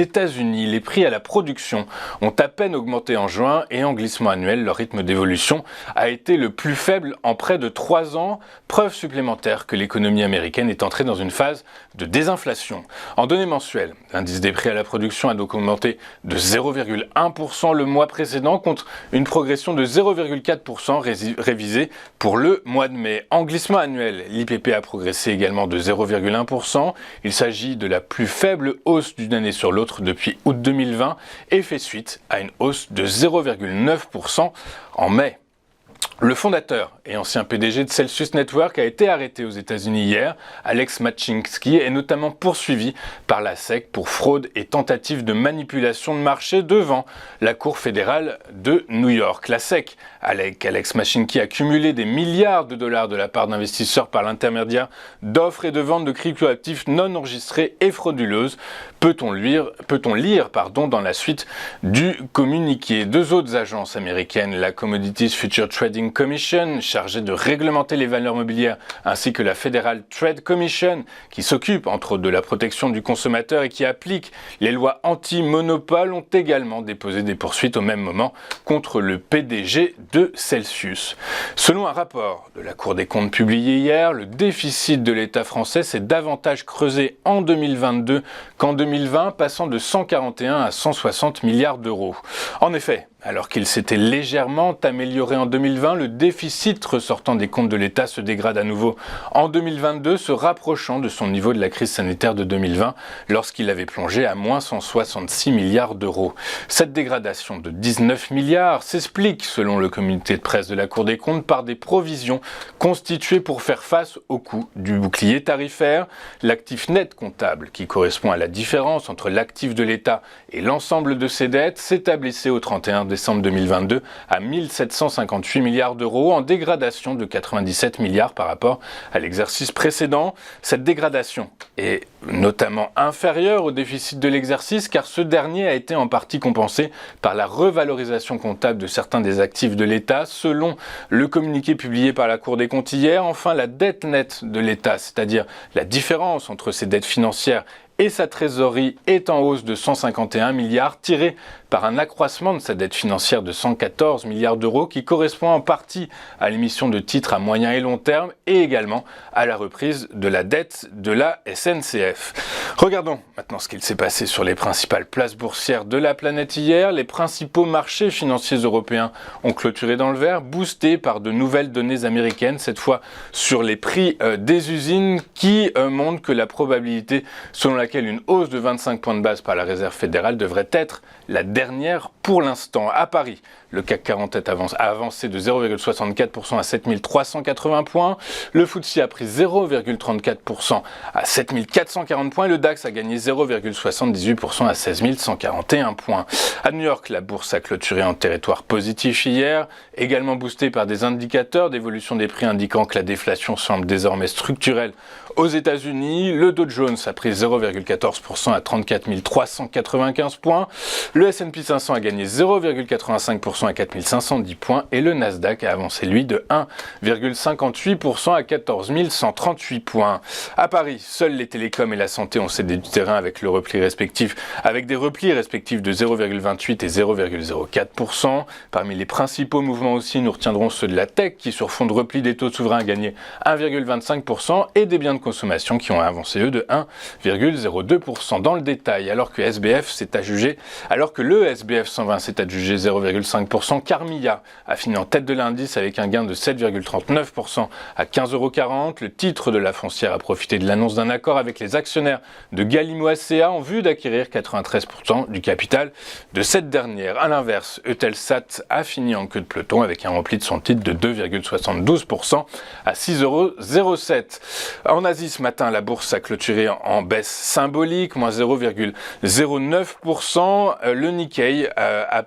États-Unis. Les prix à la production ont à peine augmenté en juin et en glissement annuel, leur rythme d'évolution a été le plus faible en près de 3 ans, preuve supplémentaire que l'économie américaine est entrée dans une phase de désinflation. En données mensuelles, l'indice des prix à la production a donc augmenté de 0,1% le mois précédent contre une progression de 0,4% révisée pour le mois de mai. En glissement annuel, l'IPP a progressé également de 0,1%. Il s'agit de la plus faible hausse d'une année sur l'autre depuis août 2020 et fait suite à une hausse de 0,9% en mai. Le fondateur et ancien PDG de Celsius Network a été arrêté aux États-Unis hier. Alex Mashinsky est notamment poursuivi par la SEC pour fraude et tentative de manipulation de marché devant la Cour fédérale de New York. La SEC, avec Alex Mashinsky, a cumulé des milliards de dollars de la part d'investisseurs par l'intermédiaire d'offres et de ventes de cryptoactifs non enregistrées et frauduleuses. Peut-on lire dans la suite du communiqué. Deux autres agences américaines, la Commodities Future Trading Commission, chargée de réglementer les valeurs mobilières, ainsi que la Federal Trade Commission, qui s'occupe entre autres de la protection du consommateur et qui applique les lois anti-monopole, ont également déposé des poursuites au même moment contre le PDG de Celsius. Selon un rapport de la Cour des comptes publié hier, le déficit de l'État français s'est davantage creusé en 2022 qu'en 2020, passant de 141 à 160 milliards d'euros. En effet, alors qu'il s'était légèrement amélioré en 2020, le déficit ressortant des comptes de l'État se dégrade à nouveau en 2022, se rapprochant de son niveau de la crise sanitaire de 2020, lorsqu'il avait plongé à moins 166 milliards d'euros. Cette dégradation de 19 milliards s'explique, selon le communiqué de presse de la Cour des comptes, par des provisions constituées pour faire face au coût du bouclier tarifaire. L'actif net comptable, qui correspond à la différence entre l'actif de l'État et l'ensemble de ses dettes, s'établissait au 31 décembre 2022 à 1758 milliards d'euros, en dégradation de 97 milliards par rapport à l'exercice précédent. Cette dégradation est notamment inférieure au déficit de l'exercice car ce dernier a été en partie compensé par la revalorisation comptable de certains des actifs de l'État, selon le communiqué publié par la Cour des comptes hier. Enfin, la dette nette de l'État, c'est-à-dire la différence entre ses dettes financières et sa trésorerie, est en hausse de 151 milliards, tiré par un accroissement de sa dette financière de 114 milliards d'euros qui correspond en partie à l'émission de titres à moyen et long terme et également à la reprise de la dette de la SNCF. Regardons maintenant ce qu'il s'est passé sur les principales places boursières de la planète hier. Les principaux marchés financiers européens ont clôturé dans le vert, boostés par de nouvelles données américaines, cette fois sur les prix des usines qui montrent que la probabilité selon laquelle une hausse de 25 points de base par la Réserve fédérale devrait être la dernière pour l'instant. À Paris, le CAC 40 a avancé de 0,64% à 7380 points. Le FTSE a pris 0,34% à 7440 points et le DAX a gagné 0,78% à 16141 points. À New York, la bourse a clôturé en territoire positif hier, également boostée par des indicateurs d'évolution des prix indiquant que la déflation semble désormais structurelle aux États-Unis. Le Dow Jones a pris 0,14% à 34 395 points. Le S&P 500 a gagné 0,85% à 4510 points et le Nasdaq a avancé lui de 1,58% à 14 138 points. À Paris, seuls les télécoms et la santé ont cédé du terrain avec des replis respectifs de 0,28 et 0,04%. Parmi les principaux mouvements aussi, nous retiendrons ceux de la tech qui, sur fond de repli des taux souverains, a gagné 1,25% et des biens de consommation qui ont avancé eux de 1,02%. Dans le détail, alors que le SBF 120 s'est adjugé 0,5%, Carmilla a fini en tête de l'indice avec un gain de 7,39% à 15,40 €. Le titre de la foncière a profité de l'annonce d'un accord avec les actionnaires de Galimo SCA en vue d'acquérir 93% du capital de cette dernière. A l'inverse, Eutelsat a fini en queue de peloton avec un repli de son titre de 2,72% à 6,07 €. En Asie ce matin, la bourse a clôturé en baisse symbolique, moins 0,09%. Le Nikkei a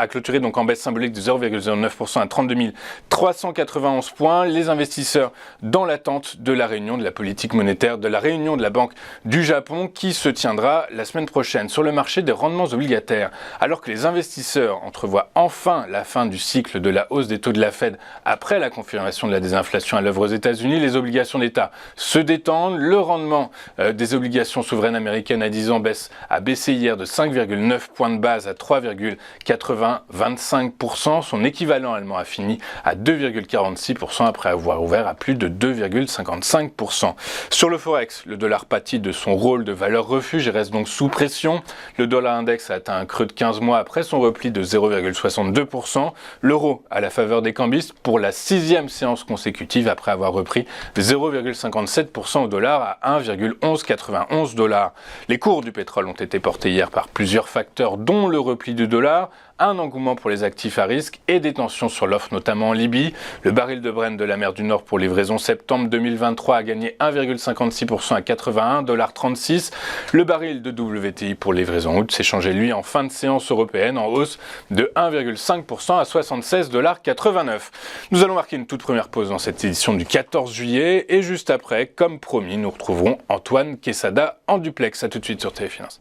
clôturé donc en baisse symbolique de 0,09% à 32 391 points. Les investisseurs dans l'attente de la réunion de la politique monétaire, de la réunion de la Banque du Japon qui se tiendra la semaine prochaine. Sur le marché des rendements obligataires, alors que les investisseurs entrevoient enfin la fin du cycle de la hausse des taux de la Fed après la confirmation de la désinflation à l'œuvre aux États-Unis, les obligations d'État se détendent. Le rendement des obligations souveraines américaines à 10 ans a baissé hier de 5,9 points de base à 3,25%. Son équivalent allemand a fini à 2,46% après avoir ouvert à plus de 2,55%. Sur le Forex, le dollar pâtit de son rôle de valeur refuge et reste donc sous pression. Le dollar index a atteint un creux de 15 mois après son repli de 0,62%. L'euro à la faveur des cambistes pour la 6e séance consécutive après avoir repris 0,57% au dollar à 1,1191 $. Les cours du pétrole ont été portés hier par plusieurs facteurs dont le repli du dollar, un engouement pour les actifs à risque et des tensions sur l'offre notamment en Libye. Le baril de Brent de la mer du Nord pour livraison septembre 2023 a gagné 1,56% à 81,36 $. Le baril de WTI pour livraison août s'est changé lui en fin de séance européenne en hausse de 1,5% à 76,89 $. Nous allons marquer une toute première pause dans cette édition du 14 juillet et juste après, comme promis, nous retrouverons Antoine Quesada en duplex. À tout de suite sur TV Finance.